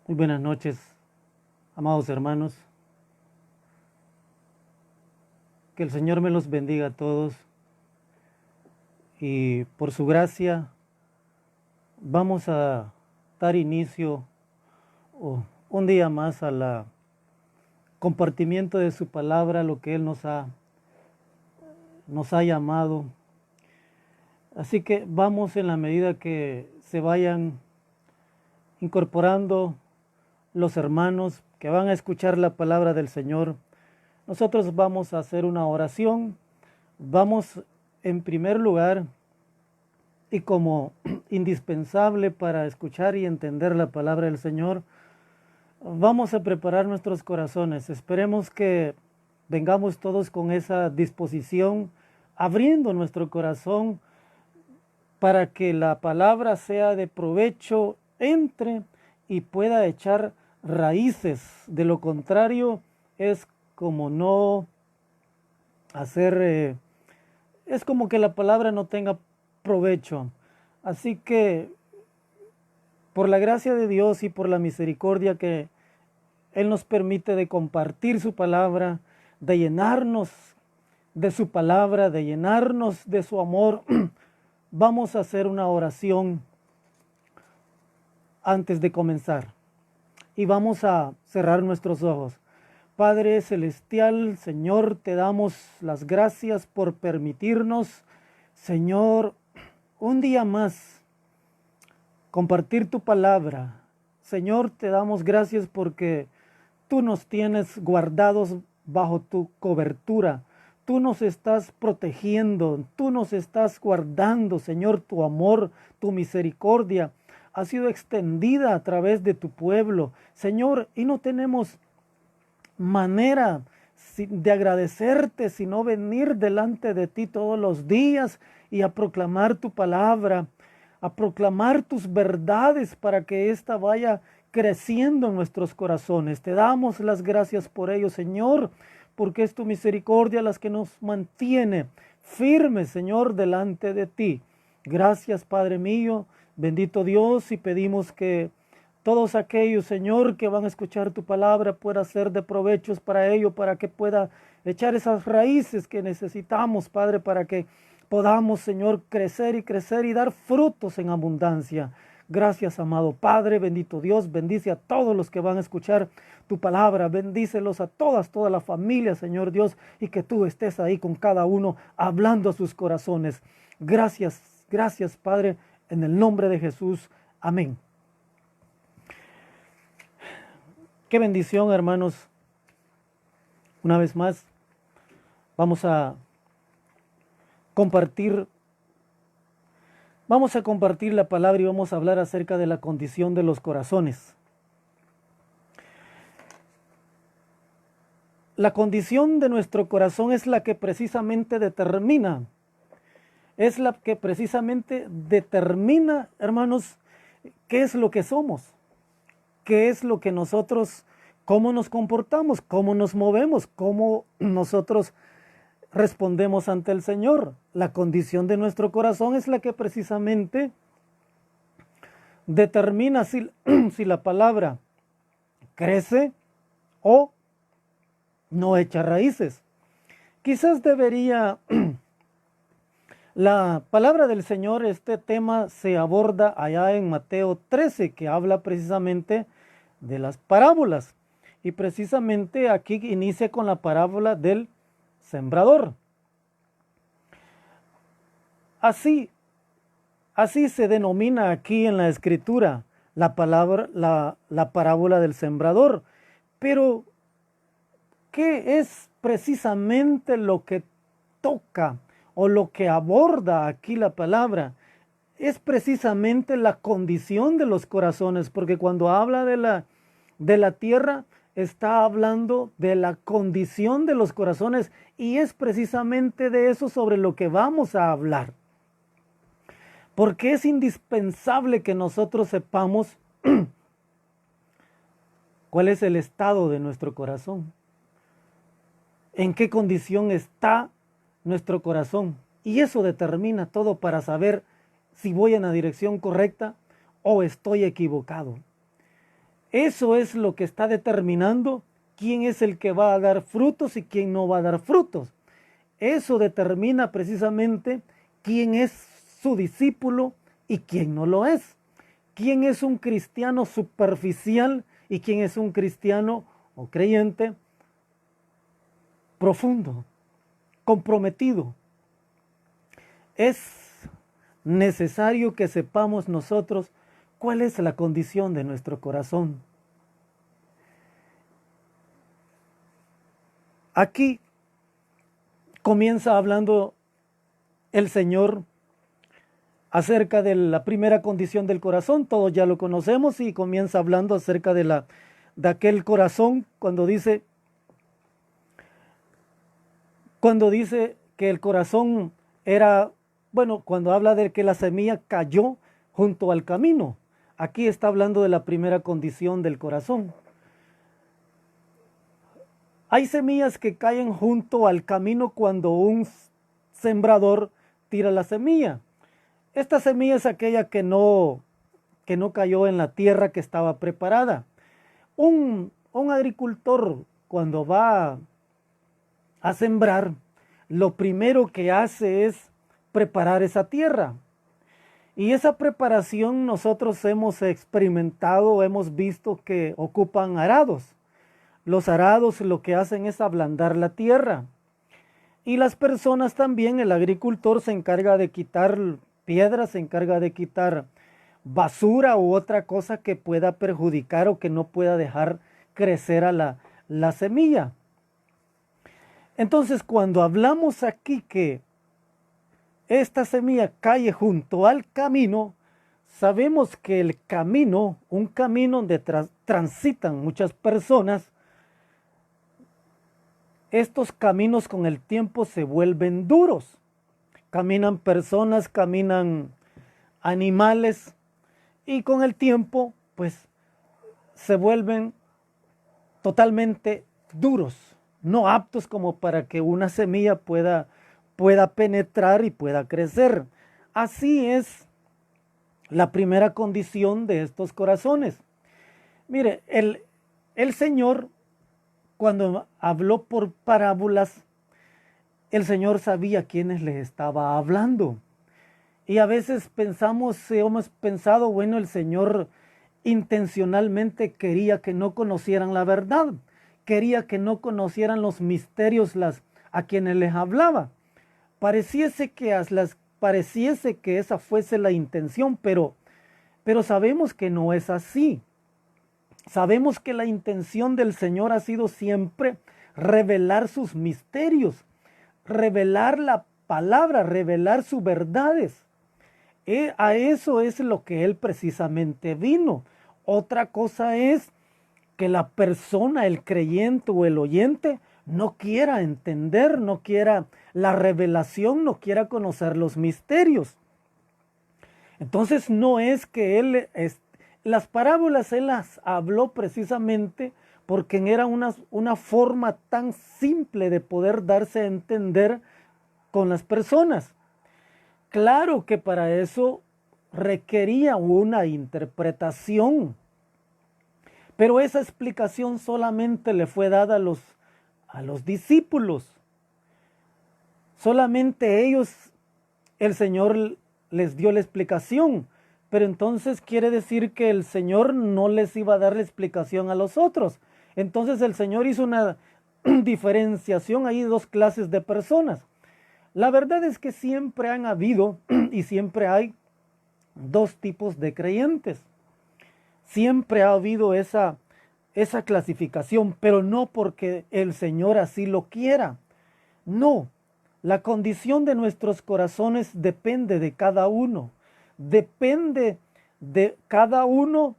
Muy buenas noches, amados hermanos. Que el Señor me los bendiga a todos y por su gracia vamos a dar inicio un día más a la compartimiento de su palabra, lo que Él nos ha llamado. Así que vamos en la medida que se vayan incorporando los hermanos que van a escuchar la palabra del Señor. Nosotros vamos a hacer una oración. Vamos en primer lugar y como indispensable para escuchar y entender la palabra del Señor, vamos a preparar nuestros corazones. Esperemos que vengamos todos con esa disposición, abriendo nuestro corazón para que la palabra sea de provecho, entre y pueda echar raíces. De lo contrario, es como no hacer, es como que la palabra no tenga provecho. Así que, por la gracia de Dios y por la misericordia que Él nos permite de compartir su palabra, de llenarnos de su palabra, de llenarnos de su amor, vamos a hacer una oración antes de comenzar. Y vamos a cerrar nuestros ojos. Padre Celestial, Señor, te damos las gracias por permitirnos, Señor, un día más compartir tu palabra. Señor, te damos gracias porque tú nos tienes guardados bajo tu cobertura. Tú nos estás protegiendo, tú nos estás guardando, Señor, tu amor, tu misericordia ha sido extendida a través de tu pueblo, Señor, y no tenemos manera de agradecerte, sino venir delante de ti todos los días y a proclamar tu palabra, a proclamar tus verdades para que ésta vaya creciendo en nuestros corazones. Te damos las gracias por ello, Señor, porque es tu misericordia las que nos mantiene firmes, Señor, delante de ti. Gracias, Padre mío, bendito Dios, y pedimos que todos aquellos, Señor, que van a escuchar tu palabra pueda ser de provechos para ello, para que pueda echar esas raíces que necesitamos, Padre, para que podamos, Señor, crecer y dar frutos en abundancia. Gracias, amado Padre, bendito Dios, bendice a todos los que van a escuchar tu palabra, bendícelos a toda la familia, Señor Dios, y que tú estés ahí con cada uno, hablando a sus corazones. Gracias, Padre, en el nombre de Jesús. Amén. Qué bendición, hermanos. Una vez más, vamos a compartir la palabra y vamos a hablar acerca de la condición de los corazones. La condición de nuestro corazón es la que precisamente determina, hermanos, qué es lo que somos, qué es lo que nosotros, cómo nos comportamos, cómo nos movemos, cómo nosotros respondemos ante el Señor. La condición de nuestro corazón es la que precisamente determina si la palabra crece o no echa raíces. Quizás debería, la palabra del Señor, este tema se aborda allá en Mateo 13, que habla precisamente de las parábolas. Y precisamente aquí inicia con la parábola del sembrador. Así se denomina aquí en la escritura la parábola del sembrador. Pero, ¿qué es precisamente lo que toca o lo que aborda aquí la palabra? Es precisamente la condición de los corazones, porque cuando habla de la tierra, está hablando de la condición de los corazones, y es precisamente de eso sobre lo que vamos a hablar. Porque es indispensable que nosotros sepamos cuál es el estado de nuestro corazón, en qué condición está nuestro corazón, y eso determina todo para saber si voy en la dirección correcta o estoy equivocado. Eso es lo que está determinando quién es el que va a dar frutos y quién no va a dar frutos. Eso determina precisamente quién es su discípulo y quién no lo es. Quién es un cristiano superficial y quién es un cristiano o creyente profundo, comprometido. Es necesario que sepamos nosotros cuál es la condición de nuestro corazón. Aquí comienza hablando el Señor acerca de la primera condición del corazón. Todos ya lo conocemos, y comienza hablando acerca de aquel corazón cuando dice que el corazón era, bueno, cuando habla de que la semilla cayó junto al camino. Aquí está hablando de la primera condición del corazón. Hay semillas que caen junto al camino cuando un sembrador tira la semilla. Esta semilla es aquella que no cayó en la tierra que estaba preparada. Un agricultor, cuando va a sembrar, lo primero que hace es preparar esa tierra. Y esa preparación nosotros hemos experimentado, hemos visto que ocupan arados. Los arados lo que hacen es ablandar la tierra. Y las personas también, el agricultor se encarga de quitar piedras, se encarga de quitar basura u otra cosa que pueda perjudicar o que no pueda dejar crecer a la semilla. Entonces, cuando hablamos aquí que esta semilla cae junto al camino, sabemos que el camino, un camino donde transitan muchas personas, estos caminos con el tiempo se vuelven duros. Caminan personas, caminan animales, y con el tiempo pues se vuelven totalmente duros, no aptos como para que una semilla pueda penetrar y pueda crecer. Así es la primera condición de estos corazones. Mire, el Señor, cuando habló por parábolas, el Señor sabía a quiénes les estaba hablando. Y a veces hemos pensado, bueno, el Señor intencionalmente quería que no conocieran la verdad, quería que no conocieran los misterios a quienes les hablaba. Pareciese que esa fuese la intención, pero sabemos que no es así. Sabemos que la intención del Señor ha sido siempre revelar sus misterios, revelar la palabra, revelar sus verdades. A eso es lo que Él precisamente vino. Otra cosa es que la persona, el creyente o el oyente, no quiera entender, no quiera la revelación, no quiera conocer los misterios. Entonces no es que las parábolas Él las habló precisamente porque era una forma tan simple de poder darse a entender con las personas. Claro que para eso requería una interpretación, pero esa explicación solamente le fue dada a los discípulos. Solamente ellos, el Señor les dio la explicación, pero entonces quiere decir que el Señor no les iba a dar la explicación a los otros. Entonces el Señor hizo una diferenciación, hay dos clases de personas. La verdad es que siempre han habido y siempre hay dos tipos de creyentes. Siempre ha habido esa clasificación, pero no porque el Señor así lo quiera. No, la condición de nuestros corazones depende de cada uno. Depende de cada uno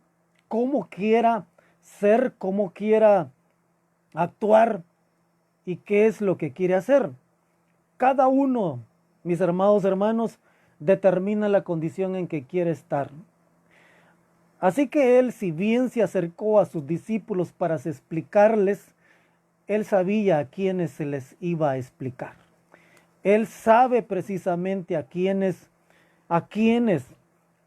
cómo quiera ser, cómo quiera actuar y qué es lo que quiere hacer. Cada uno, mis amados hermanos, determina la condición en que quiere estar. Así que Él, si bien se acercó a sus discípulos para explicarles, Él sabía a quiénes se les iba a explicar. Él sabe precisamente a quiénes,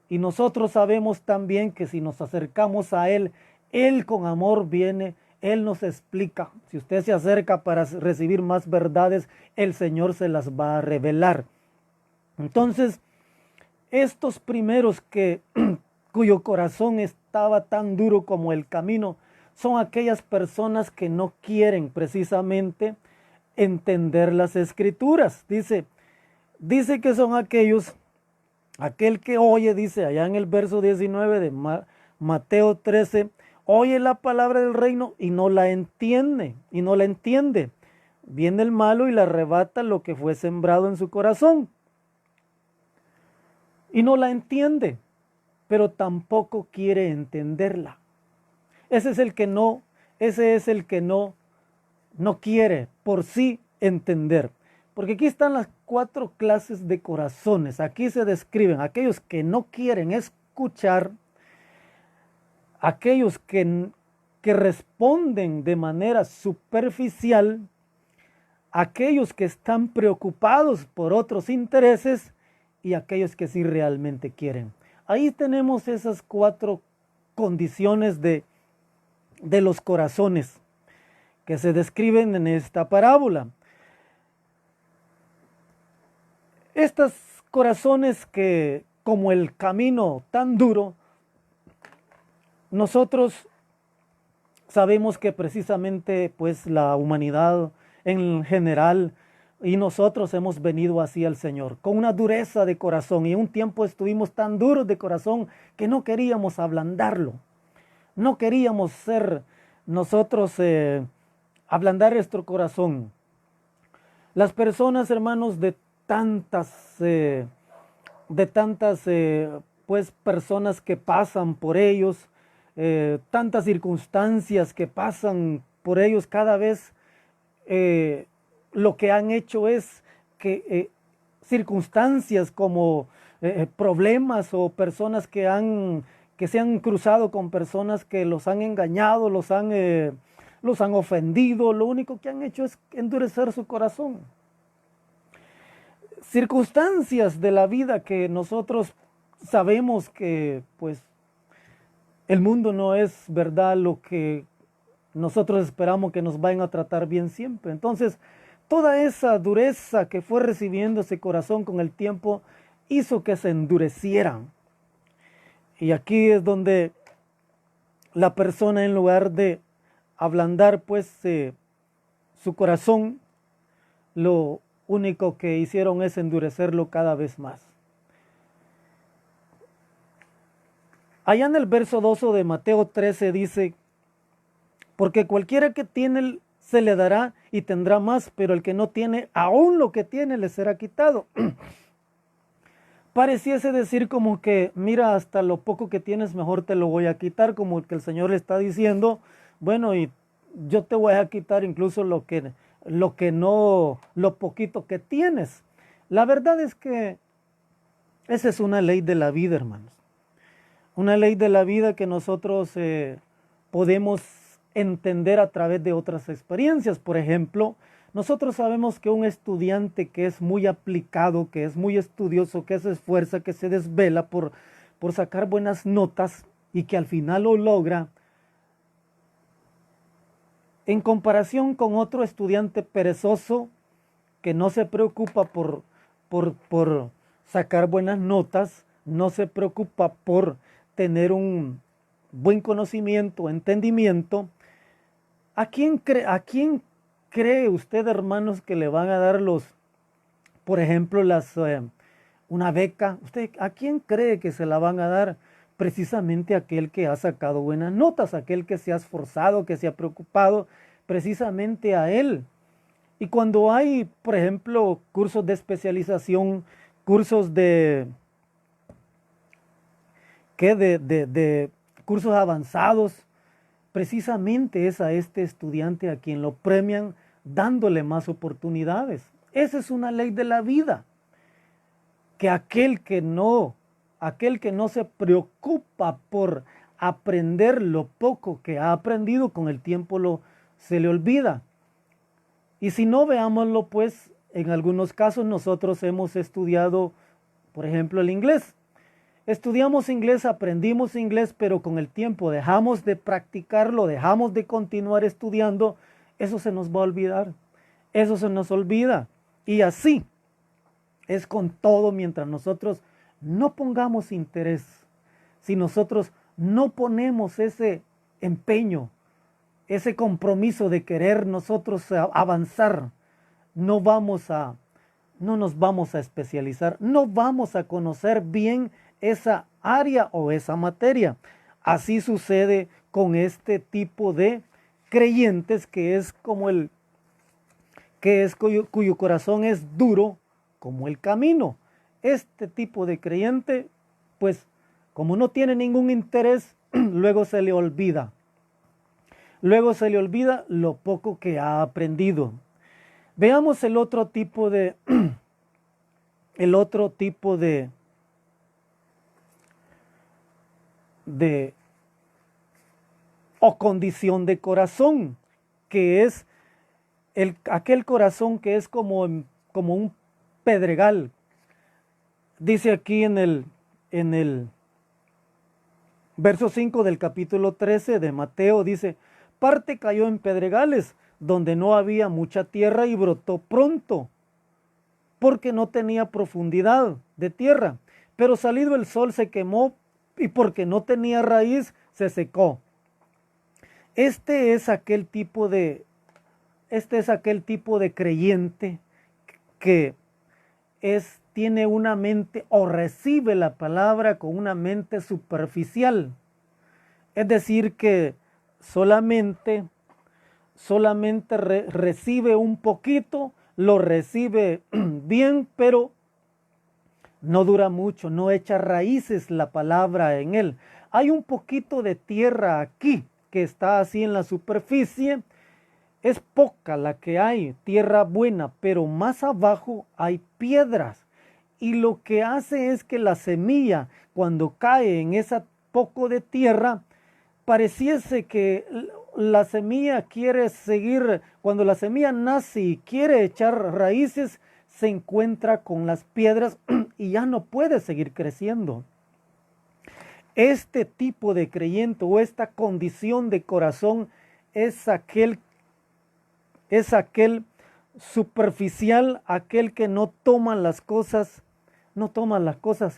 y nosotros sabemos también que si nos acercamos a Él Él con amor viene, Él nos explica. Si usted se acerca para recibir más verdades, el Señor se las va a revelar. Entonces, estos primeros cuyo corazón estaba tan duro como el camino, son aquellas personas que no quieren precisamente entender las Escrituras. Dice que son aquel que oye, dice allá en el verso 19 de Mateo 13, oye la palabra del reino y no la entiende, Viene el malo y le arrebata lo que fue sembrado en su corazón. Y no la entiende, pero tampoco quiere entenderla. Ese es el que no quiere por sí entender. Porque aquí están las 4 clases de corazones. Aquí se describen aquellos que no quieren escuchar, aquellos que responden de manera superficial, aquellos que están preocupados por otros intereses y aquellos que sí realmente quieren. Ahí tenemos esas 4 condiciones de los corazones que se describen en esta parábola. Estos corazones que, como el camino tan duro, nosotros sabemos que precisamente pues la humanidad en general y nosotros hemos venido así al Señor, con una dureza de corazón, y un tiempo estuvimos tan duros de corazón que no queríamos ablandarlo. No queríamos ser nosotros ablandar nuestro corazón. Las personas, hermanos, de tantas pues personas que pasan por ellos, tantas circunstancias que pasan por ellos, cada vez lo que han hecho es que circunstancias como problemas o personas que se han cruzado con personas que los han engañado, los han ofendido, lo único que han hecho es endurecer su corazón. Circunstancias de la vida que nosotros sabemos que pues el mundo no es verdad lo que nosotros esperamos que nos vayan a tratar bien siempre. Entonces, toda esa dureza que fue recibiendo ese corazón con el tiempo hizo que se endurecieran. Y aquí es donde la persona, en lugar de ablandar pues su corazón, lo único que hicieron es endurecerlo cada vez más. Allá en el verso 12 de Mateo 13 dice: porque cualquiera que tiene se le dará y tendrá más, pero el que no tiene, aún lo que tiene le será quitado. Pareciese decir como que, mira, hasta lo poco que tienes mejor te lo voy a quitar, como que el Señor le está diciendo, bueno, y yo te voy a quitar incluso lo poquito que tienes. La verdad es que esa es una ley de la vida, hermanos. Una ley de la vida que nosotros podemos entender a través de otras experiencias. Por ejemplo, nosotros sabemos que un estudiante que es muy aplicado, que es muy estudioso, que se esfuerza, que se desvela por sacar buenas notas y que al final lo logra, en comparación con otro estudiante perezoso que no se preocupa por sacar buenas notas, no se preocupa por tener un buen conocimiento, entendimiento. ¿A quién cree usted, hermanos, que le van a dar por ejemplo, una beca? ¿Usted a quién cree que se la van a dar? Precisamente aquel que ha sacado buenas notas, aquel que se ha esforzado, que se ha preocupado, precisamente a él. Y cuando hay, por ejemplo, cursos de especialización, cursos cursos avanzados, precisamente es a este estudiante a quien lo premian dándole más oportunidades. Esa es una ley de la vida, que aquel que no se preocupa por aprender lo poco que ha aprendido, con el tiempo se le olvida. Y si no, veámoslo pues, en algunos casos nosotros hemos estudiado, por ejemplo, el inglés. estudiamos inglés, aprendimos inglés, pero con el tiempo dejamos de practicarlo, dejamos de continuar estudiando, eso se nos va a olvidar, eso se nos olvida. Y así es con todo mientras nosotros no pongamos interés, si nosotros no ponemos ese empeño, ese compromiso de querer nosotros avanzar, no nos vamos a especializar, no vamos a conocer bien esa área o esa materia. Así sucede con este tipo de creyentes que es como cuyo corazón es duro como el camino. Este tipo de creyente, pues como no tiene ningún interés, luego se le olvida. Luego se le olvida lo poco que ha aprendido. Veamos el otro tipo de o condición de corazón, que es aquel corazón que es como un pedregal. Dice aquí en el verso 5 del capítulo 13 de Mateo, dice: parte cayó en pedregales, donde no había mucha tierra, y brotó pronto, porque no tenía profundidad de tierra. Pero salido el sol se quemó, y porque no tenía raíz, se secó. Este es aquel tipo de creyente que tiene una mente, o recibe la palabra con una mente superficial. Es decir, que solamente recibe un poquito, lo recibe bien, pero no dura mucho, no echa raíces la palabra en él. Hay un poquito de tierra aquí que está así en la superficie. Es poca la que hay, tierra buena, pero más abajo hay piedras. Y lo que hace es que la semilla, cuando cae en esa poco de tierra, pareciese que la semilla quiere seguir, cuando la semilla nace y quiere echar raíces, se encuentra con las piedras y ya no puede seguir creciendo. Este tipo de creyente o esta condición de corazón es aquel superficial, aquel que no toma las cosas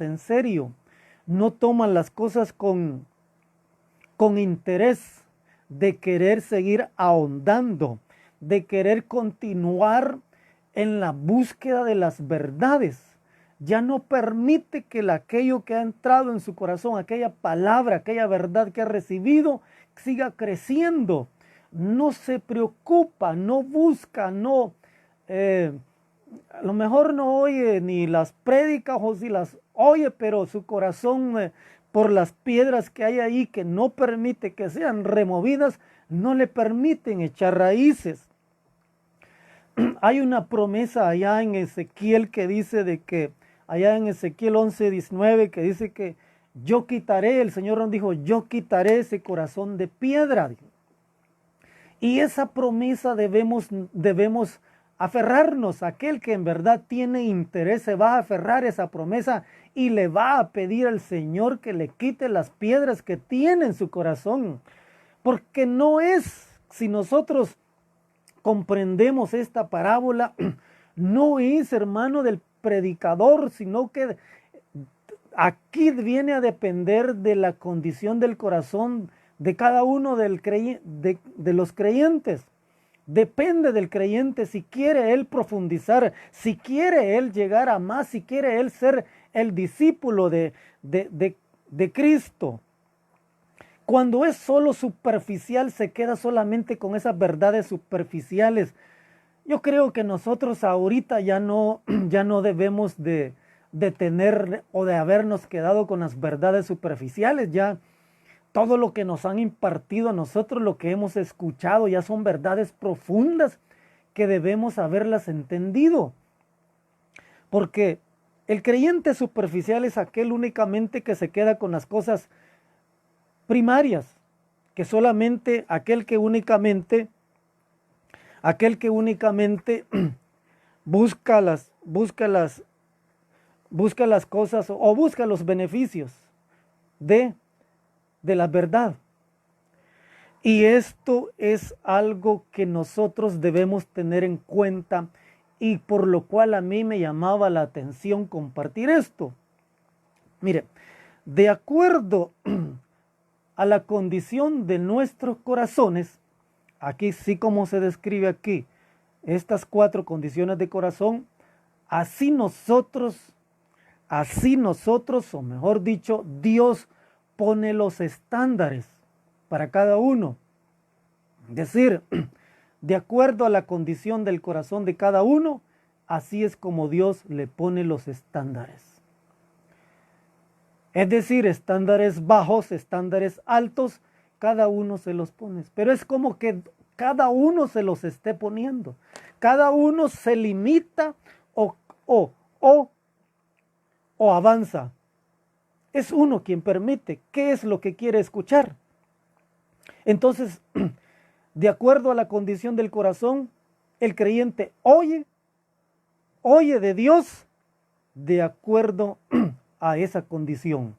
en serio, no toma las cosas con interés, de querer seguir ahondando, de querer continuar en la búsqueda de las verdades. Ya no permite que aquello que ha entrado en su corazón, aquella palabra, aquella verdad que ha recibido, siga creciendo. No se preocupa, no busca, a lo mejor no oye ni las prédicas, o si las oye, pero su corazón, por las piedras que hay ahí que no permite que sean removidas, no le permiten echar raíces. Hay una promesa allá en Ezequiel que dice de que, allá en Ezequiel 11:19, que dice que yo quitaré, el Señor nos dijo, yo quitaré ese corazón de piedra. Y esa promesa debemos aferrarnos. Aquel que en verdad tiene interés se va a aferrar a esa promesa y le va a pedir al Señor que le quite las piedras que tiene en su corazón. Porque no es, si nosotros comprendemos esta parábola, no es, hermano, del predicador, sino que aquí viene a depender de la condición del corazón de cada uno de los creyentes. Depende del creyente si quiere él profundizar, si quiere él llegar a más, si quiere él ser el discípulo de Cristo. Cuando es solo superficial, se queda solamente con esas verdades superficiales. Yo creo que nosotros ahorita ya no debemos de tener o de habernos quedado con las verdades superficiales. Ya todo lo que nos han impartido a nosotros, lo que hemos escuchado, ya son verdades profundas que debemos haberlas entendido. Porque el creyente superficial es aquel únicamente que se queda con las cosas primarias, que solamente aquel que únicamente busca las busca las cosas o busca los beneficios de la verdad. Y esto es algo que nosotros debemos tener en cuenta y por lo cual a mí me llamaba la atención compartir esto. Mire, de acuerdo a la condición de nuestros corazones, aquí sí como se describe aquí, estas 4 condiciones de corazón, así nosotros, o mejor dicho, Dios pone los estándares para cada uno. Es decir, de acuerdo a la condición del corazón de cada uno, así es como Dios le pone los estándares. Es decir, estándares bajos, estándares altos, cada uno se los pone. Pero es como que cada uno se los esté poniendo. Cada uno se limita o avanza. Es uno quien permite qué es lo que quiere escuchar. Entonces, de acuerdo a la condición del corazón, el creyente oye de Dios de acuerdo a esa condición.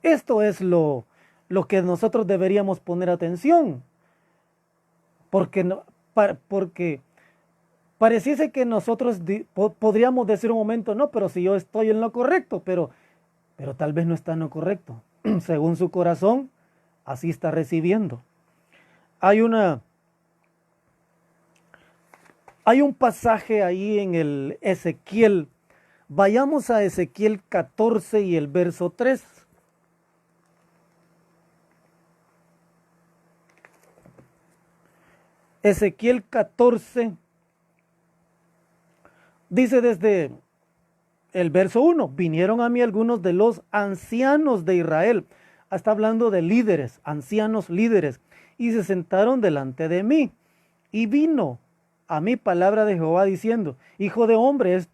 Esto es lo que nosotros deberíamos poner atención, porque pareciese que nosotros podríamos decir un momento, no, pero si yo estoy en lo correcto, pero tal vez no está en lo correcto. Según su corazón, así está recibiendo. Hay un pasaje ahí en el Ezequiel. Vayamos a Ezequiel 14 y el verso 3. Ezequiel 14 dice desde el verso 1, vinieron a mí algunos de los ancianos de Israel. Está hablando de líderes, ancianos líderes, y se sentaron delante de mí. Y vino a mí palabra de Jehová diciendo, hijo de hombre,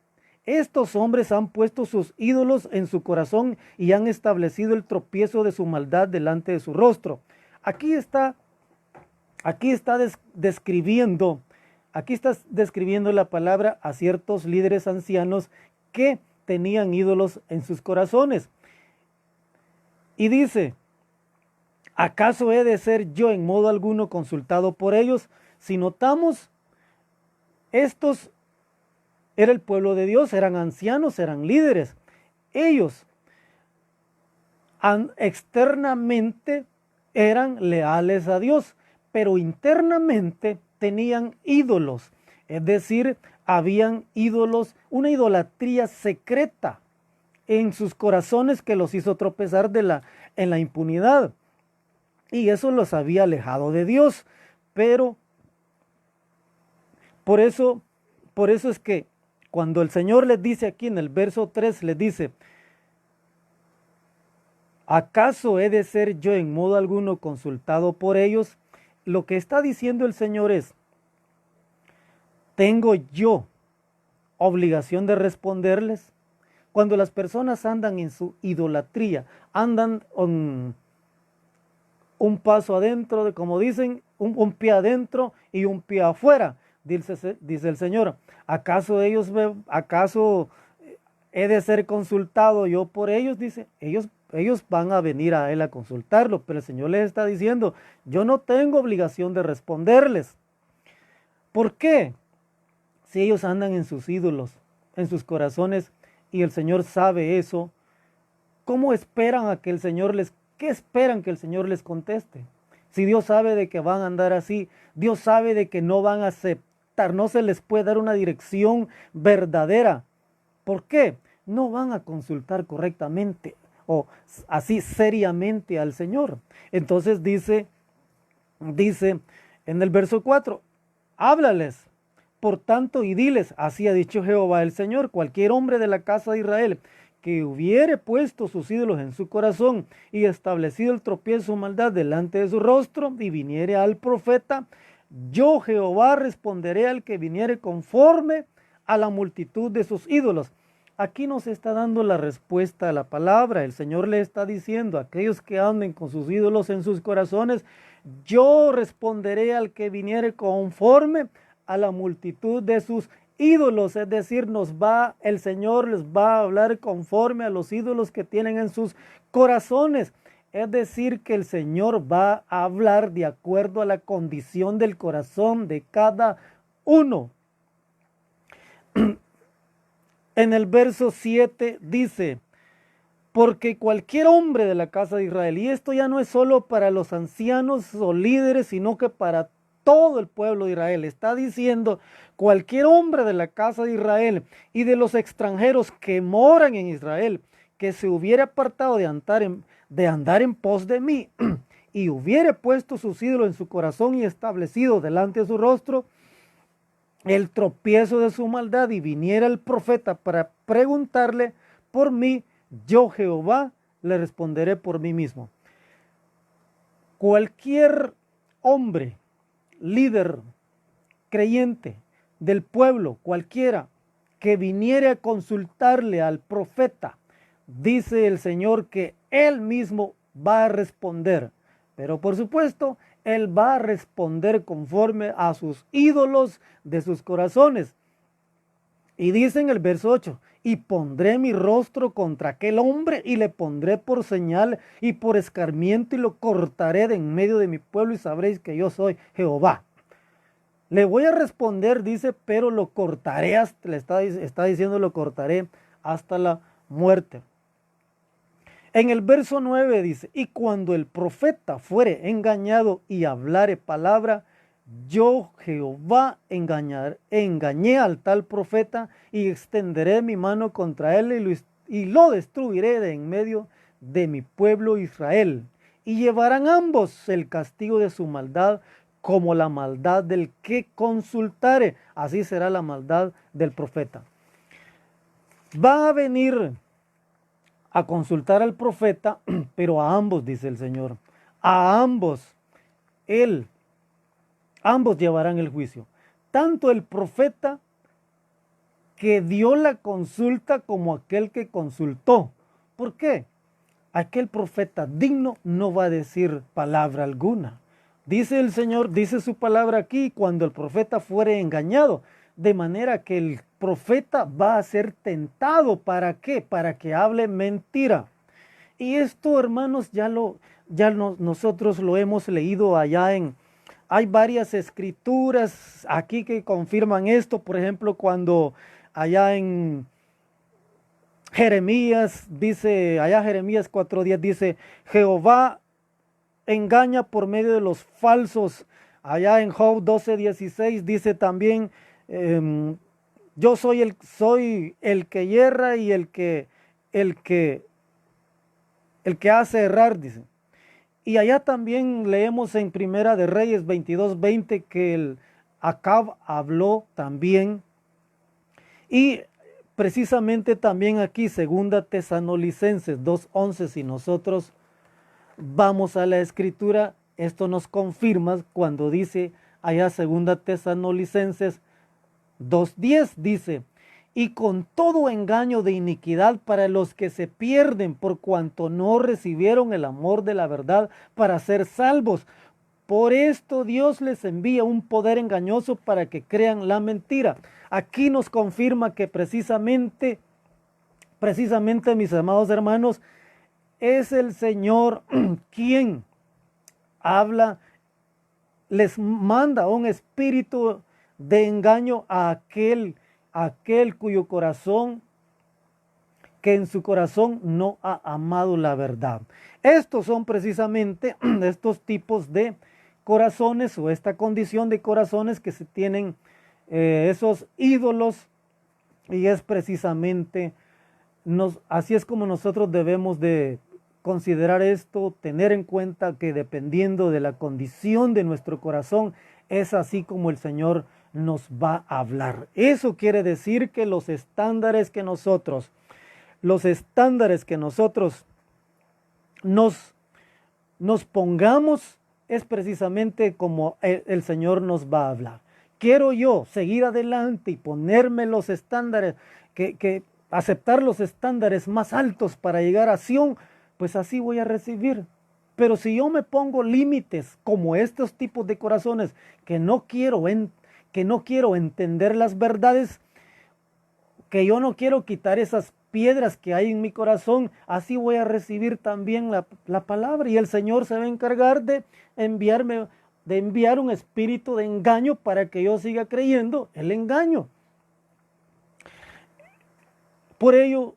estos hombres han puesto sus ídolos en su corazón y han establecido el tropiezo de su maldad delante de su rostro. Aquí está describiendo la palabra a ciertos líderes ancianos que tenían ídolos en sus corazones. Y dice, ¿acaso he de ser yo en modo alguno consultado por ellos? Si notamos, estos era el pueblo de Dios, eran ancianos, eran líderes. Ellos externamente eran leales a Dios, pero internamente tenían ídolos. Es decir, habían ídolos, una idolatría secreta en sus corazones que los hizo tropezar en la impunidad. Y eso los había alejado de Dios. Pero por eso es que cuando el Señor les dice aquí en el verso 3, les dice, ¿acaso he de ser yo en modo alguno consultado por ellos? Lo que está diciendo el Señor es, ¿tengo yo obligación de responderles? Cuando las personas andan en su idolatría, andan un paso adentro, como dicen, un pie adentro y un pie afuera, dice el Señor. ¿Acaso he de ser consultado yo por ellos? Dice, ellos van a venir a Él a consultarlo, pero el Señor les está diciendo, yo no tengo obligación de responderles. ¿Por qué? Si ellos andan en sus ídolos, en sus corazones, y el Señor sabe eso, ¿cómo esperan a que el Señor qué esperan que el Señor les conteste? Si Dios sabe de que van a andar así, Dios sabe de que no van a aceptar, no se les puede dar una dirección verdadera. ¿Por qué? No van a consultar correctamente o así seriamente al Señor. Entonces dice en el verso 4, háblales, por tanto, y diles, así ha dicho Jehová el Señor, cualquier hombre de la casa de Israel que hubiere puesto sus ídolos en su corazón y establecido el tropiezo su maldad delante de su rostro y viniere al profeta, yo Jehová responderé al que viniere conforme a la multitud de sus ídolos. Aquí nos está dando la respuesta a la palabra. El Señor le está diciendo a aquellos que anden con sus ídolos en sus corazones, yo responderé al que viniere conforme a la multitud de sus ídolos, es decir, el Señor les va a hablar conforme a los ídolos que tienen en sus corazones. Es decir, que el Señor va a hablar de acuerdo a la condición del corazón de cada uno. En el verso 7 dice, porque cualquier hombre de la casa de Israel, y esto ya no es solo para los ancianos o líderes, sino que para todo el pueblo de Israel, está diciendo, cualquier hombre de la casa de Israel y de los extranjeros que moran en Israel, que se hubiera apartado de andar en pos de mí, y hubiere puesto sus ídolos en su corazón y establecido delante de su rostro el tropiezo de su maldad, y viniera el profeta para preguntarle por mí, yo Jehová le responderé por mí mismo. Cualquier hombre, líder, creyente del pueblo, cualquiera que viniera a consultarle al profeta, dice el Señor que él mismo va a responder. Pero por supuesto, él va a responder conforme a sus ídolos de sus corazones. Y dice en el verso 8, y pondré mi rostro contra aquel hombre y le pondré por señal y por escarmiento y lo cortaré de en medio de mi pueblo y sabréis que yo soy Jehová. Le voy a responder, dice, pero lo cortaré, le está diciendo lo cortaré hasta la muerte. En el verso 9 dice, y cuando el profeta fuere engañado y hablare palabra, yo Jehová engañé al tal profeta y extenderé mi mano contra él y lo destruiré de en medio de mi pueblo Israel. Y llevarán ambos el castigo de su maldad como la maldad del que consultare. Así será la maldad del profeta. Va a venir a consultar al profeta, pero a ambos, dice el Señor. A ambos, ambos llevarán el juicio. Tanto el profeta que dio la consulta como aquel que consultó. ¿Por qué? Aquel profeta digno no va a decir palabra alguna. Dice el Señor, dice su palabra aquí, cuando el profeta fuere engañado, de manera que el profeta va a ser tentado. ¿Para qué? Para que hable mentira. Y esto, hermanos, nosotros lo hemos leído allá hay varias escrituras aquí que confirman esto. Por ejemplo, cuando allá en Jeremías dice, allá Jeremías 4:10 dice, Jehová engaña por medio de los falsos. Allá en Job 12:16 dice también, yo soy el que yerra y el que hace errar, dice. Y allá también leemos en Primera de Reyes 22:20 que el Acab habló también. Y precisamente también aquí, Segunda Tesalonicenses 2:11, si nosotros vamos a la escritura, esto nos confirma cuando dice allá Segunda Tesalonicenses 2:10, dice, y con todo engaño de iniquidad para los que se pierden por cuanto no recibieron el amor de la verdad para ser salvos. Por esto Dios les envía un poder engañoso para que crean la mentira. Aquí nos confirma que precisamente, mis amados hermanos, es el Señor quien habla, les manda un espíritu de engaño a aquel cuyo corazón, que en su corazón no ha amado la verdad. Estos son precisamente estos tipos de corazones, o esta condición de corazones que se tienen esos ídolos, y es precisamente así es como nosotros debemos de considerar esto, tener en cuenta que dependiendo de la condición de nuestro corazón, es así como el Señor nos va a hablar. Eso quiere decir que los estándares que nosotros nos pongamos es precisamente como el Señor nos va a hablar. Quiero yo seguir adelante y ponerme los estándares, aceptar los estándares más altos para llegar a Sión, pues así voy a recibir. Pero si yo me pongo límites como estos tipos de corazones que no quiero entender las verdades, que yo no quiero quitar esas piedras que hay en mi corazón, así voy a recibir también la palabra. Y el Señor se va a encargar de enviar un espíritu de engaño para que yo siga creyendo el engaño. Por ello,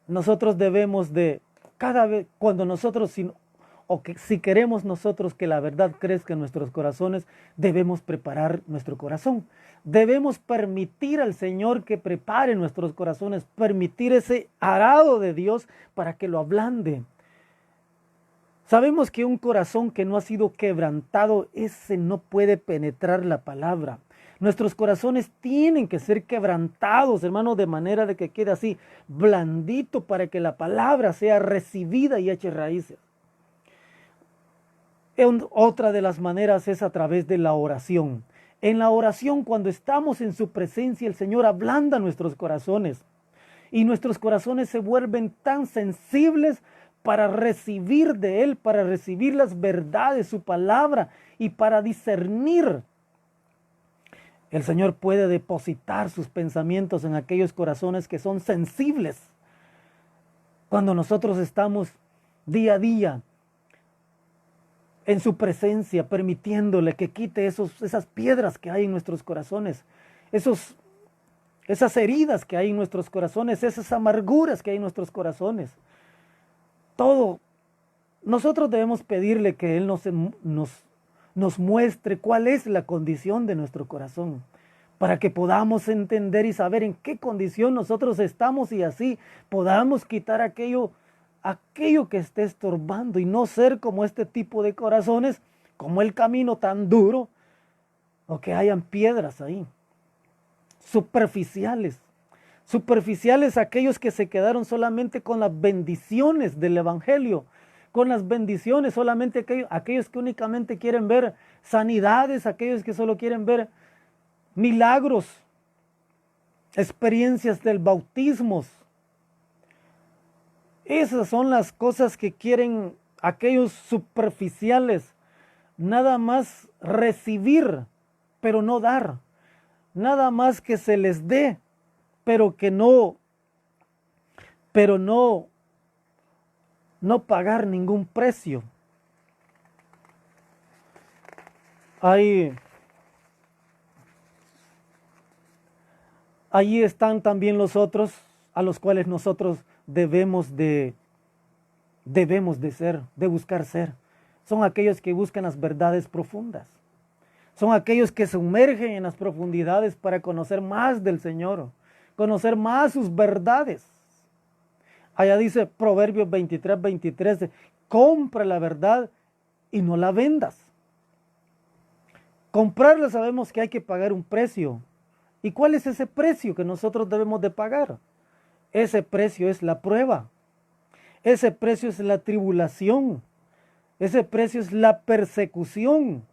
nosotros debemos de, cada vez, cuando nosotros, si queremos nosotros que la verdad crezca en nuestros corazones, debemos preparar nuestro corazón. Debemos permitir al Señor que prepare nuestros corazones, permitir ese arado de Dios para que lo ablande. Sabemos que un corazón que no ha sido quebrantado, ese no puede penetrar la palabra. Nuestros corazones tienen que ser quebrantados, hermano, de manera de que quede así blandito para que la palabra sea recibida y eche raíces. Otra de las maneras es a través de la oración. En la oración, cuando estamos en su presencia, el Señor ablanda nuestros corazones y nuestros corazones se vuelven tan sensibles para recibir de Él, para recibir las verdades, su palabra y para discernir. El Señor puede depositar sus pensamientos en aquellos corazones que son sensibles. Cuando nosotros estamos día a día en su presencia, permitiéndole que quite esas piedras que hay en nuestros corazones, esas heridas que hay en nuestros corazones, esas amarguras que hay en nuestros corazones. Todo, nosotros debemos pedirle que Él nos muestre cuál es la condición de nuestro corazón, para que podamos entender y saber en qué condición nosotros estamos y así podamos quitar aquello que esté estorbando y no ser como este tipo de corazones, como el camino tan duro, o que hayan piedras ahí, superficiales aquellos que se quedaron solamente con las bendiciones del Evangelio, con las bendiciones, solamente aquellos que únicamente quieren ver sanidades, aquellos que solo quieren ver milagros, experiencias del bautismo. Esas son las cosas que quieren aquellos superficiales, nada más recibir, pero no dar, nada más que se les dé, pero no pagar ningún precio. Allí están también los otros a los cuales nosotros debemos de buscar ser. Son aquellos que buscan las verdades profundas. Son aquellos que se sumergen en las profundidades para conocer más del Señor, conocer más sus verdades. Allá dice Proverbios 23:23, compra la verdad y no la vendas. Comprarla sabemos que hay que pagar un precio. ¿Y cuál es ese precio que nosotros debemos de pagar? Ese precio es la prueba. Ese precio es la tribulación. Ese precio es la persecución.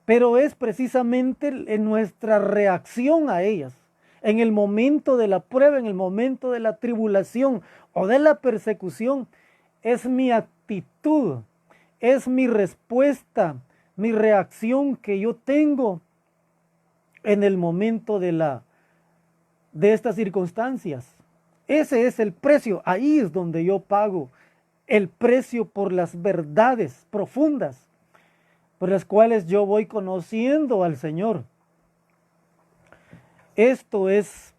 Pero es precisamente en nuestra reacción a ellas. En el momento de la prueba, en el momento de la tribulación o de la persecución, es mi actitud, es mi respuesta, mi reacción que yo tengo en el momento de estas circunstancias. Ese es el precio, ahí es donde yo pago el precio por las verdades profundas, por las cuales yo voy conociendo al Señor. Esto es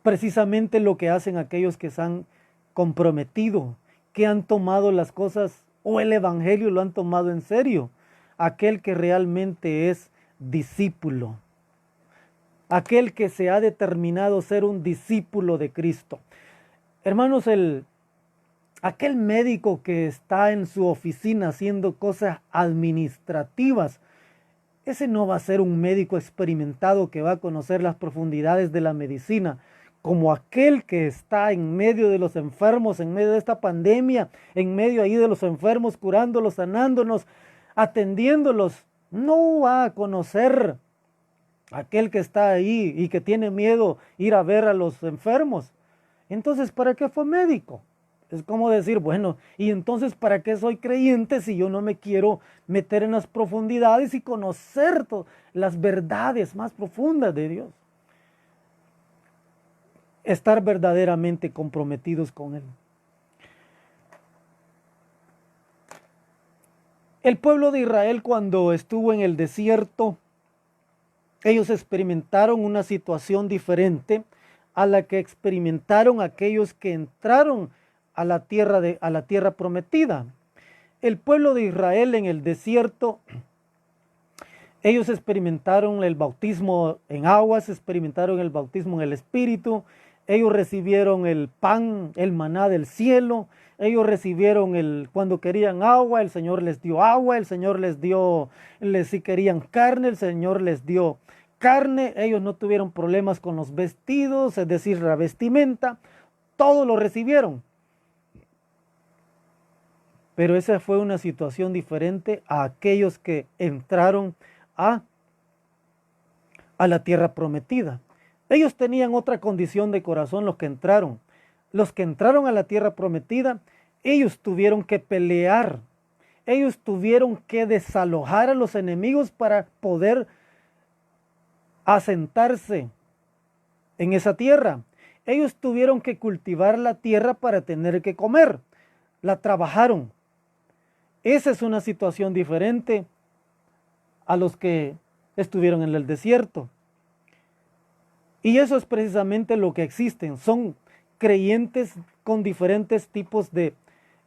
precisamente lo que hacen aquellos que se han comprometido, que han tomado las cosas o el Evangelio lo han tomado en serio. Aquel que realmente es discípulo. Aquel que se ha determinado ser un discípulo de Cristo. Hermanos, aquel médico que está en su oficina haciendo cosas administrativas, ese no va a ser un médico experimentado que va a conocer las profundidades de la medicina, como aquel que está en medio de los enfermos, en medio de esta pandemia, en medio ahí de los enfermos, curándolos, sanándonos, atendiéndolos. No va a conocer aquel que está ahí y que tiene miedo ir a ver a los enfermos. Entonces, ¿para qué fue médico? Es como decir, bueno, ¿y entonces para qué soy creyente si yo no me quiero meter en las profundidades y conocer las verdades más profundas de Dios? estar verdaderamente comprometidos con Él. El pueblo de Israel, cuando estuvo en el desierto, ellos experimentaron una situación diferente a la que experimentaron aquellos que entraron a la tierra prometida. El pueblo de Israel en el desierto, ellos experimentaron el bautismo en aguas, experimentaron el bautismo en el Espíritu, ellos recibieron el pan, el maná del cielo, ellos recibieron cuando querían agua, el Señor les dio agua, el Señor les dio, si querían carne, el Señor les dio carne, ellos no tuvieron problemas con los vestidos, es decir, la vestimenta, todo lo recibieron. Pero esa fue una situación diferente a aquellos que entraron a la tierra prometida. Ellos tenían otra condición de corazón, los que entraron. Los que entraron a la tierra prometida, ellos tuvieron que pelear. Ellos tuvieron que desalojar a los enemigos para poder asentarse en esa tierra. Ellos tuvieron que cultivar la tierra para tener que comer. La trabajaron. Esa es una situación diferente a los que estuvieron en el desierto. Y eso es precisamente lo que existen. Son creyentes con diferentes tipos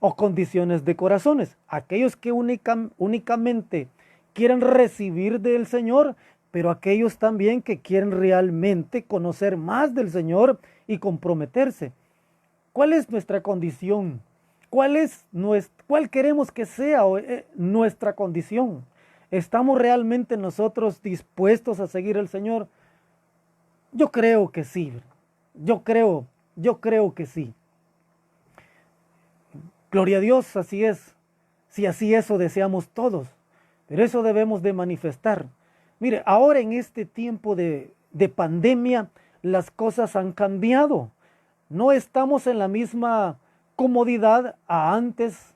o condiciones de corazones. Aquellos que únicamente quieren recibir del Señor, pero aquellos también que quieren realmente conocer más del Señor y comprometerse. ¿Cuál es nuestra condición? ¿Cuál queremos que sea nuestra condición? ¿Estamos realmente nosotros dispuestos a seguir al Señor? Yo creo que sí. Yo creo que sí. Gloria a Dios, así es. Si así eso deseamos todos. Pero eso debemos de manifestar. Mire, ahora en este tiempo de pandemia, las cosas han cambiado. No estamos en la misma comodidad antes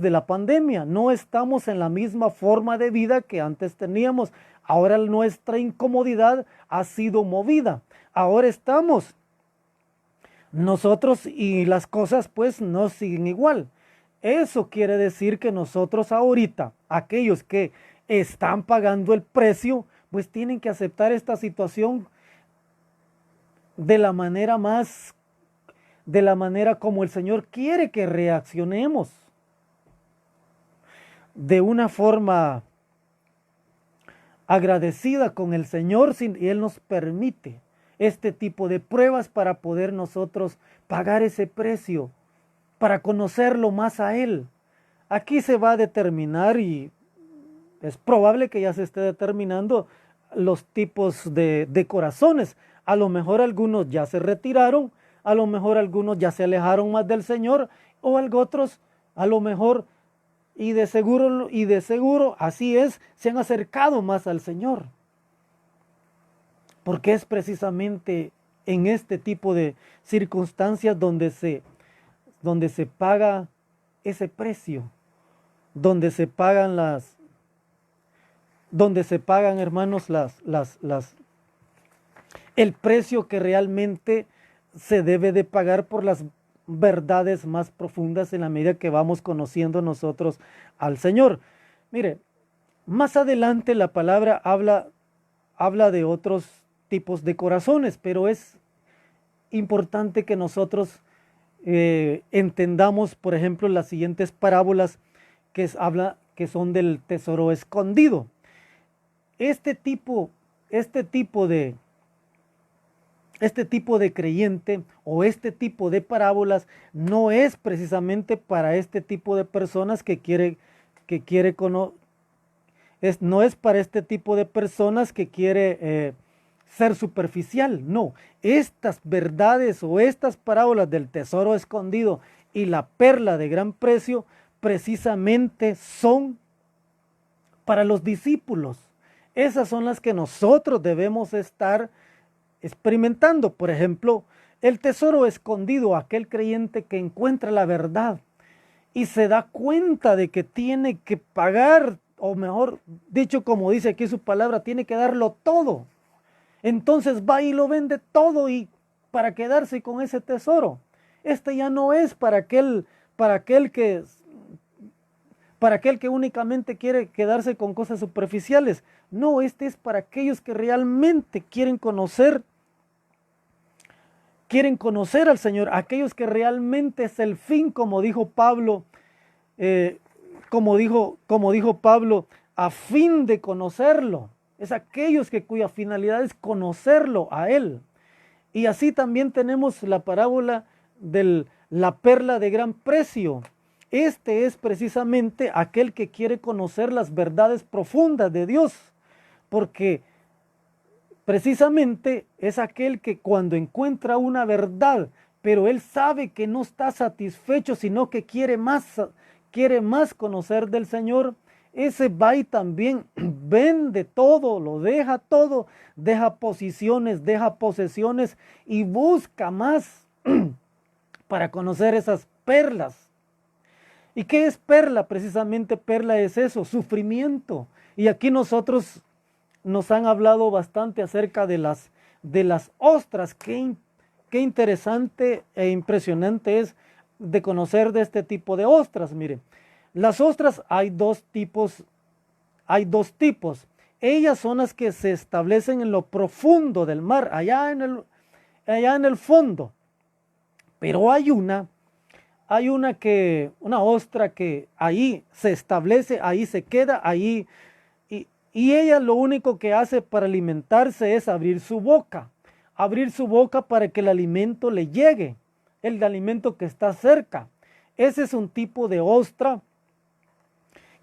de la pandemia. No estamos en la misma forma de vida que antes teníamos. Ahora nuestra incomodidad ha sido movida. Ahora estamos nosotros y las cosas pues no siguen igual. Eso quiere decir que nosotros ahorita, aquellos que están pagando el precio, pues tienen que aceptar esta situación de la manera como el Señor quiere que reaccionemos. De una forma agradecida con el Señor, y Él nos permite este tipo de pruebas para poder nosotros pagar ese precio, para conocerlo más a Él. Aquí se va a determinar, y es probable que ya se esté determinando, los tipos de corazones. A lo mejor algunos ya se retiraron, a lo mejor algunos ya se alejaron más del Señor, o otros a lo mejor, y de seguro, así es, se han acercado más al Señor. Porque es precisamente en este tipo de circunstancias donde se paga ese precio, donde se pagan, hermanos, el precio que realmente se debe de pagar por las verdades más profundas en la medida que vamos conociendo nosotros al Señor. Mire, más adelante la palabra habla de otros tipos de corazones, pero es importante que nosotros entendamos, por ejemplo, las siguientes parábolas que son del tesoro escondido. Este tipo de creyente o este tipo de parábolas no es precisamente para este tipo de personas no es para este tipo de personas que quiere ser superficial. No, estas verdades o estas parábolas del tesoro escondido y la perla de gran precio precisamente son para los discípulos. Esas son las que nosotros debemos estar experimentando. Por ejemplo, el tesoro escondido, aquel creyente que encuentra la verdad y se da cuenta de que tiene que pagar, o mejor dicho, como dice aquí su palabra, tiene que darlo todo. Entonces va y lo vende todo y para quedarse con ese tesoro. Este ya no es para aquel que únicamente quiere quedarse con cosas superficiales. No, este es para aquellos que realmente quieren conocer al Señor, aquellos que realmente es el fin, como dijo Pablo, como dijo Pablo, a fin de conocerlo. Es aquellos cuya finalidad es conocerlo a Él. Y así también tenemos la parábola de la perla de gran precio. Este es precisamente aquel que quiere conocer las verdades profundas de Dios, porque precisamente es aquel que cuando encuentra una verdad, pero él sabe que no está satisfecho, sino que quiere más conocer del Señor, ese va y también vende todo, lo deja todo, deja posiciones, deja posesiones y busca más para conocer esas perlas. ¿Y qué es perla? Precisamente perla es eso, sufrimiento. Y aquí nosotros nos han hablado bastante acerca de las ostras. Qué interesante e impresionante es de conocer de este tipo de ostras. Mire, las ostras hay dos tipos. Ellas son las que se establecen en lo profundo del mar, allá en el fondo. Pero hay una ostra que ahí se establece, ahí se queda, ahí, y ella lo único que hace para alimentarse es abrir su boca para que el alimento le llegue, el alimento que está cerca. Ese es un tipo de ostra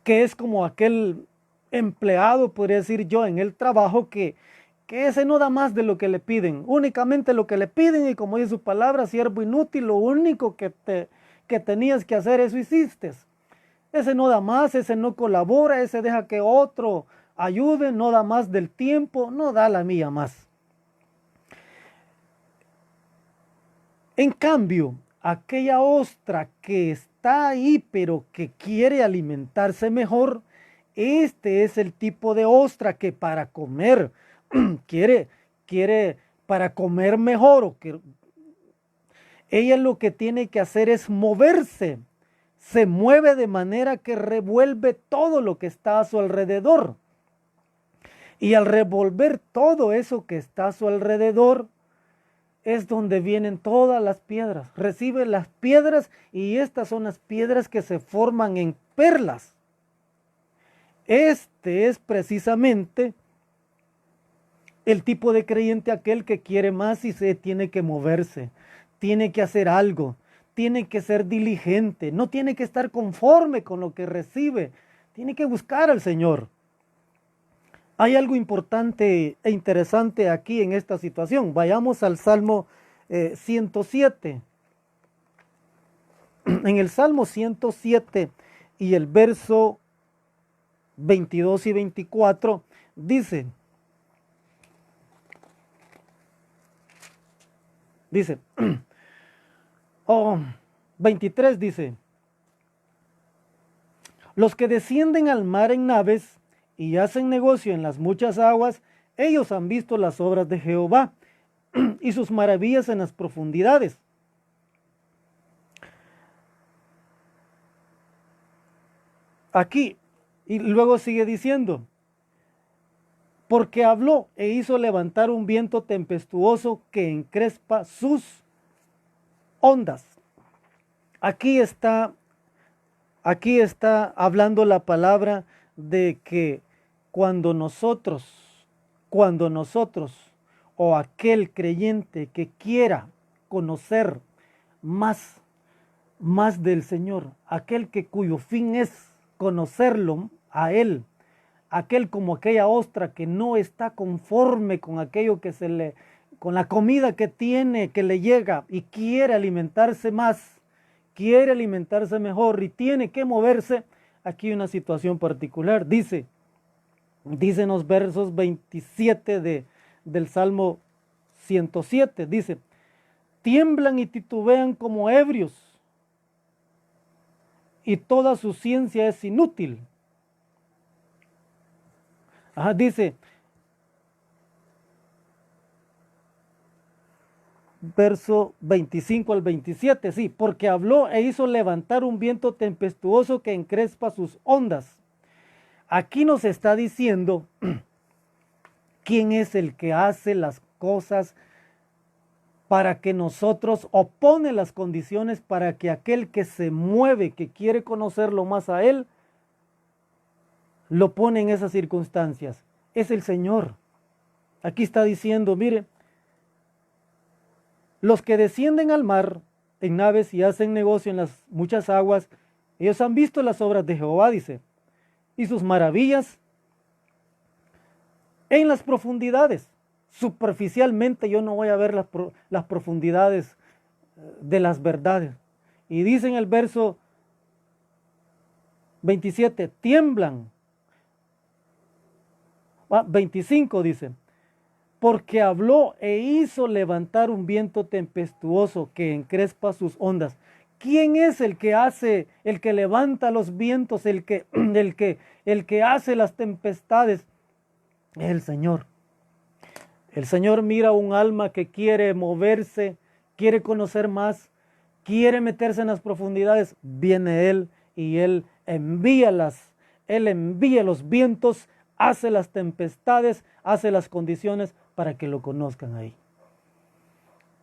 que es como aquel empleado, podría decir yo, en el trabajo que ese no da más de lo que le piden, únicamente lo que le piden, y como dice su palabra, siervo inútil, lo único que tenías que hacer, eso hiciste. Ese no da más, ese no colabora, ese deja que otro ayude, no da más del tiempo, no da la mía más. En cambio, aquella ostra que está ahí pero que quiere alimentarse mejor, este es el tipo de ostra que para comer quiere para comer mejor, ella lo que tiene que hacer es moverse. Se mueve de manera que revuelve todo lo que está a su alrededor. Y al revolver todo eso que está a su alrededor, es donde vienen todas las piedras. Recibe las piedras y estas son las piedras que se forman en perlas. Este es precisamente el tipo de creyente aquel que quiere más y se tiene que moverse, tiene que hacer algo, tiene que ser diligente, no tiene que estar conforme con lo que recibe, tiene que buscar al Señor. Hay algo importante e interesante aquí en esta situación. Vayamos al Salmo 107. En el Salmo 107 y el verso 22 y 24 dice, 23 dice, los que descienden al mar en naves y hacen negocio en las muchas aguas, ellos han visto las obras de Jehová y sus maravillas en las profundidades. Aquí, y luego sigue diciendo, porque habló e hizo levantar un viento tempestuoso que encrespa sus ondas. Aquí está hablando la palabra de que cuando nosotros o aquel creyente que quiera conocer más del Señor, aquel cuyo fin es conocerlo a Él, aquel como aquella ostra que no está conforme con aquello con la comida que tiene, que le llega, y quiere alimentarse más, quiere alimentarse mejor y tiene que moverse. Aquí una situación particular, dice en los versos 27 del Salmo 107, dice, tiemblan y titubean como ebrios, y toda su ciencia es inútil. verso 25 al 27, sí, porque habló e hizo levantar un viento tempestuoso que encrespa sus ondas. Aquí nos está diciendo quién es el que hace las cosas para que nosotros, o pone las condiciones para que aquel que se mueve, que quiere conocerlo más a él, lo pone en esas circunstancias. Es el Señor. Aquí está diciendo, mire, los que descienden al mar en naves y hacen negocio en las muchas aguas, ellos han visto las obras de Jehová, dice, y sus maravillas en las profundidades. Superficialmente yo no voy a ver las profundidades de las verdades. Y dice en el verso 27, tiemblan. 25 dice, porque habló e hizo levantar un viento tempestuoso que encrespa sus ondas. ¿Quién es el que hace, el que levanta los vientos, el que hace las tempestades? Es el Señor. El Señor mira a un alma que quiere moverse, quiere conocer más, quiere meterse en las profundidades. Viene Él y Él envía los vientos, hace las tempestades, hace las condiciones para que lo conozcan ahí.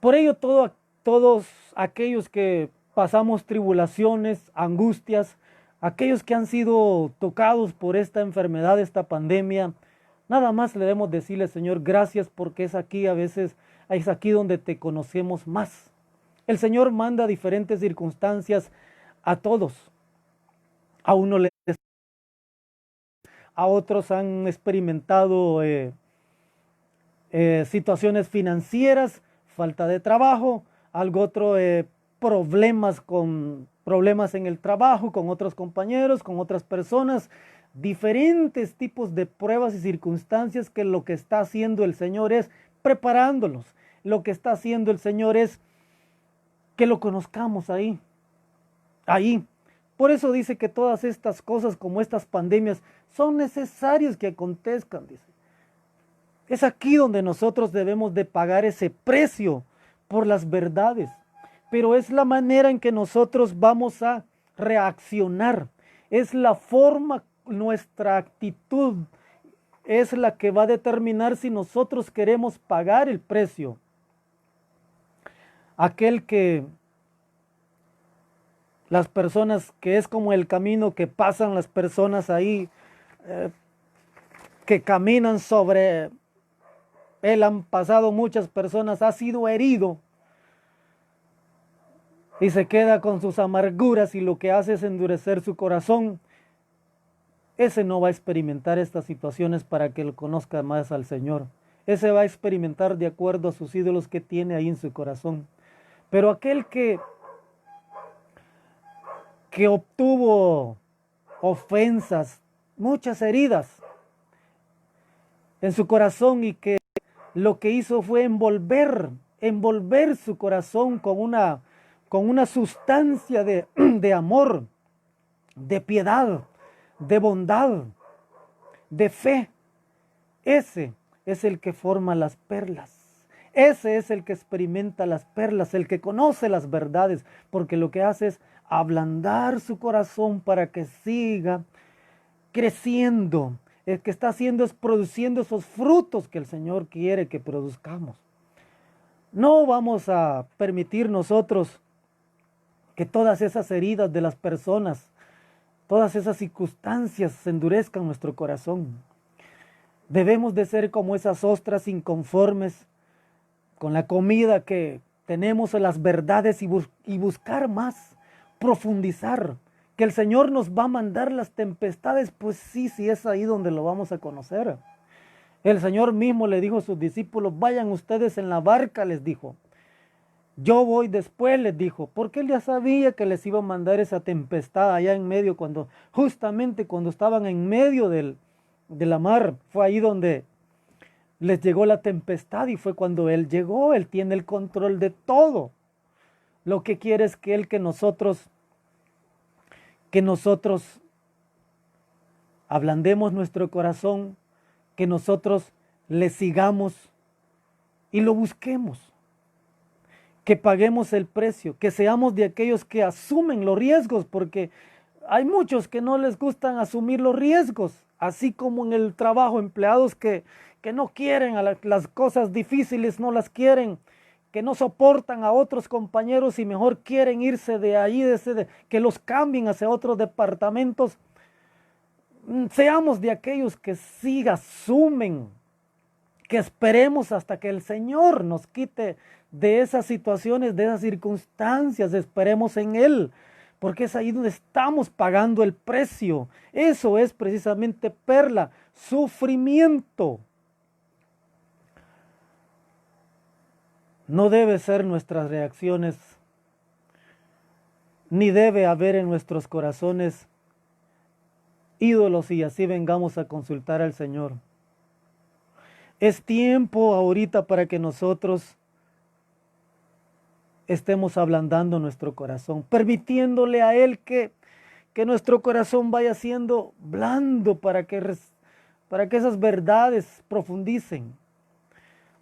Por ello, todos aquellos que pasamos tribulaciones, angustias, aquellos que han sido tocados por esta enfermedad, esta pandemia, nada más le debemos decirle, Señor, gracias, porque es aquí a veces, es aquí donde te conocemos más. El Señor manda diferentes circunstancias a todos. A uno les, a otros han experimentado situaciones financieras, falta de trabajo, algo otro problemas en el trabajo, con otros compañeros, con otras personas, diferentes tipos de pruebas y circunstancias que lo que está haciendo el Señor es preparándolos. Lo que está haciendo el Señor es que lo conozcamos ahí. Por eso dice que todas estas cosas como estas pandemias son necesarias que acontezcan, dice. Es aquí donde nosotros debemos de pagar ese precio por las verdades. Pero es la manera en que nosotros vamos a reaccionar. Es la forma, nuestra actitud es la que va a determinar si nosotros queremos pagar el precio. Aquel que las personas, que es como el camino que pasan las personas ahí, que caminan sobre él, han pasado muchas personas, ha sido herido y se queda con sus amarguras y lo que hace es endurecer su corazón. Ese no va a experimentar estas situaciones para que lo conozca más al Señor. Ese va a experimentar de acuerdo a sus ídolos que tiene ahí en su corazón. Pero aquel que obtuvo ofensas, muchas heridas en su corazón y que lo que hizo fue envolver su corazón con una sustancia de amor, de piedad, de bondad, de fe. Ese es el que forma las perlas. Ese es el que experimenta las perlas, el que conoce las verdades, porque lo que hace es ablandar su corazón para que siga creciendo. El que está haciendo es produciendo esos frutos que el Señor quiere que produzcamos. No vamos a permitir nosotros que todas esas heridas de las personas, todas esas circunstancias endurezcan nuestro corazón. Debemos de ser como esas ostras inconformes con la comida que tenemos en las verdades y buscar más, profundizar. Que el Señor nos va a mandar las tempestades, pues sí es ahí donde lo vamos a conocer. El Señor mismo le dijo a sus discípulos, vayan ustedes en la barca, les dijo. Yo voy después, les dijo, porque él ya sabía que les iba a mandar esa tempestad allá en medio, justamente cuando estaban en medio de la mar, fue ahí donde les llegó la tempestad y fue cuando Él llegó. Él tiene el control de todo. Lo que quiere es que nosotros ablandemos nuestro corazón, que nosotros le sigamos y lo busquemos. que paguemos el precio, que seamos de aquellos que asumen los riesgos, porque hay muchos que no les gustan asumir los riesgos, así como en el trabajo, empleados que no quieren las cosas difíciles, no las quieren, que no soportan a otros compañeros y mejor quieren irse de ahí, que los cambien hacia otros departamentos. Seamos de aquellos que sí asumen, que esperemos hasta que el Señor nos quite de esas situaciones, de esas circunstancias, esperemos en Él, porque es ahí donde estamos pagando el precio. Eso es precisamente perla, sufrimiento. No debe ser nuestras reacciones, ni debe haber en nuestros corazones ídolos y así vengamos a consultar al Señor. Es tiempo ahorita para que nosotros estemos ablandando nuestro corazón, permitiéndole a Él que nuestro corazón vaya siendo blando para que esas verdades profundicen,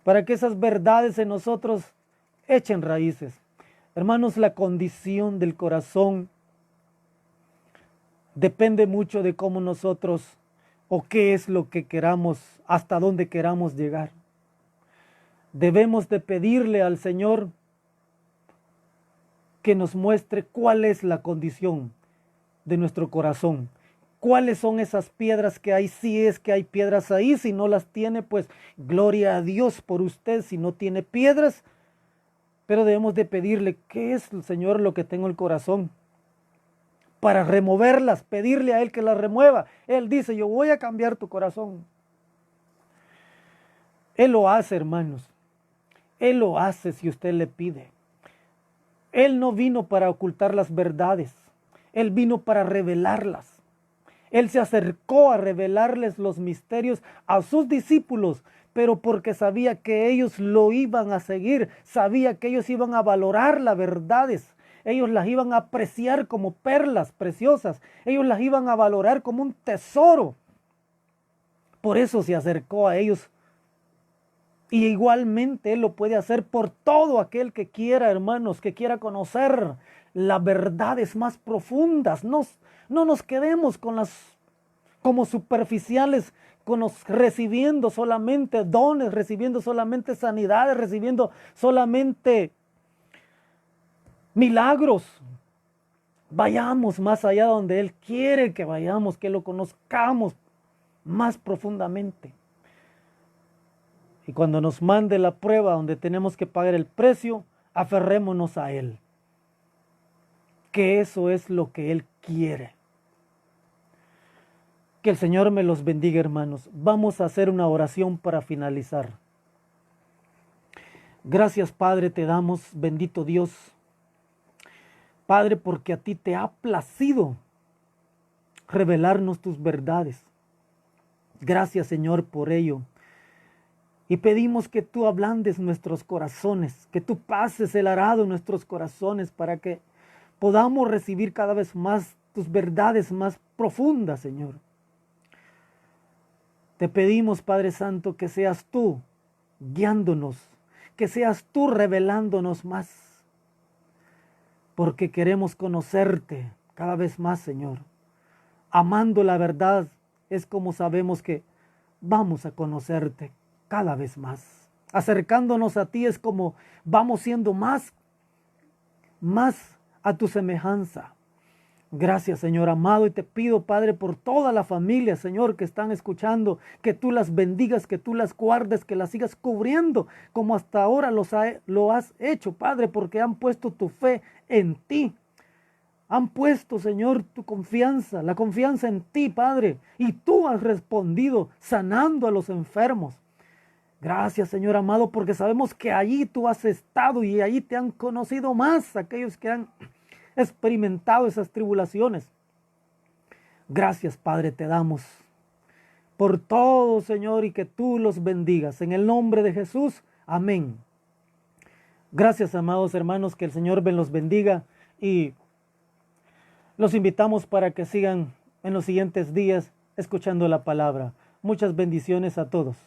para que esas verdades en nosotros echen raíces. Hermanos, la condición del corazón depende mucho de cómo nosotros o qué es lo que queramos, hasta dónde queramos llegar. Debemos de pedirle al Señor que nos muestre cuál es la condición de nuestro corazón. ¿Cuáles son esas piedras que hay? Si es que hay piedras ahí, si no las tiene, pues gloria a Dios por usted. Si no tiene piedras, pero debemos de pedirle, ¿qué es, Señor, lo que tengo en el corazón? Para removerlas, pedirle a Él que las remueva. Él dice, yo voy a cambiar tu corazón. Él lo hace, hermanos. Él lo hace si usted le pide. Él no vino para ocultar las verdades. Él vino para revelarlas. Él se acercó a revelarles los misterios a sus discípulos, pero porque sabía que ellos lo iban a seguir, sabía que ellos iban a valorar las verdades, ellos las iban a apreciar como perlas preciosas, ellos las iban a valorar como un tesoro. Por eso se acercó a ellos. Y igualmente Él lo puede hacer por todo aquel que quiera, hermanos, que quiera conocer las verdades más profundas. No nos quedemos con las como superficiales, recibiendo solamente dones, recibiendo solamente sanidades, recibiendo solamente milagros. Vayamos más allá donde Él quiere que vayamos, que lo conozcamos más profundamente. Y cuando nos mande la prueba donde tenemos que pagar el precio, aferrémonos a Él. Que eso es lo que Él quiere. Que el Señor me los bendiga, hermanos. Vamos a hacer una oración para finalizar. Gracias, Padre, te damos, bendito Dios. Padre, porque a ti te ha placido revelarnos tus verdades. Gracias, Señor, por ello. Y pedimos que tú ablandes nuestros corazones, que tú pases el arado en nuestros corazones para que podamos recibir cada vez más tus verdades más profundas, Señor. Te pedimos, Padre Santo, que seas tú guiándonos, que seas tú revelándonos más, porque queremos conocerte cada vez más, Señor. Amando la verdad es como sabemos que vamos a conocerte cada vez más. Acercándonos a ti es como vamos siendo más a tu semejanza. Gracias, Señor amado, y te pido, Padre, por toda la familia, Señor, que están escuchando, que tú las bendigas, que tú las guardes, que las sigas cubriendo, como hasta ahora lo has hecho, Padre, porque han puesto tu fe en ti. Han puesto, Señor, tu confianza, la confianza en ti, Padre, y tú has respondido sanando a los enfermos. Gracias, Señor amado, porque sabemos que allí tú has estado y allí te han conocido más aquellos que han experimentado esas tribulaciones. Gracias, Padre, te damos por todo, Señor, y que tú los bendigas. En el nombre de Jesús, amén. Gracias, amados hermanos, que el Señor los bendiga y los invitamos para que sigan en los siguientes días escuchando la palabra. Muchas bendiciones a todos.